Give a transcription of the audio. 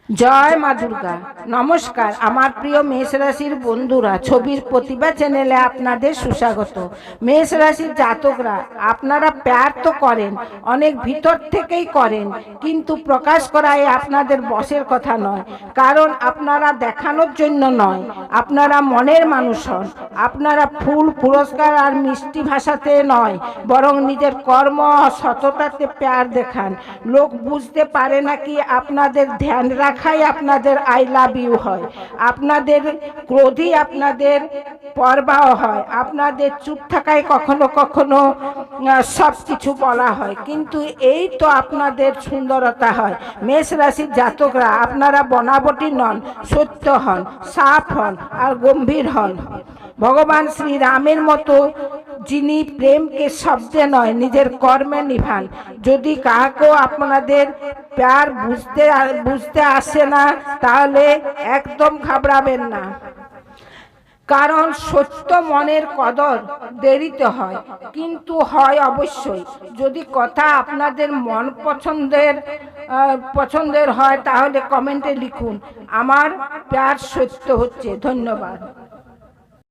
জয় মা দুর্গা। নমস্কার আমার প্রিয় মেষ রাশির বন্ধুরা, ছবির প্রতিভা চ্যানেলে আপনাদের সুস্বাগত। মেষ রাশির জাতকরা, আপনারা প্যার তো করেন, অনেক ভিতর থেকেই করেন, কিন্তু প্রকাশ করাই আপনাদের বশের কথা নয়। কারণ আপনারা দেখানোর জন্য নয়, আপনারা মনের মানুষ হন। আপনারা ফুল, পুরস্কার আর মিষ্টি ভাষাতে নয়, বরং নিজের কর্ম সততাতে প্যার দেখান। লোক বুঝতে পারে নাকি আপনাদের ধ্যান রাখাই আপনাদের আই লাভ ইউ হয়, আপনাদের ক্রোধই আপনাদের পরবাহ হয়, আপনাদের চুপ থাকায় কখনো কখনো সব কিছু বলা হয়, কিন্তু এই তো আপনাদের সুন্দরতা হয়। মেষ রাশির জাতকরা, আপনারা বনাবটি নন, সত্য হন, সাফ হন আর গম্ভীর হন। ভগবান শ্রীরামের মতো, যিনি প্রেমকে শব্দে নয় নিজের কর্মে নিভান। যদি কাউকেও আপনাদের প্যার বুঝতে আসে না, তাহলে একদম ঘাবড়াবেন না। কারণ সত্য মনের কদর দেরিতে হয়, কিন্তু হয় অবশ্যই। যদি কথা আপনাদের মন পছন্দের হয়, তাহলে কমেন্টে লিখুন, আমার প্যার সত্য হচ্ছে। ধন্যবাদ।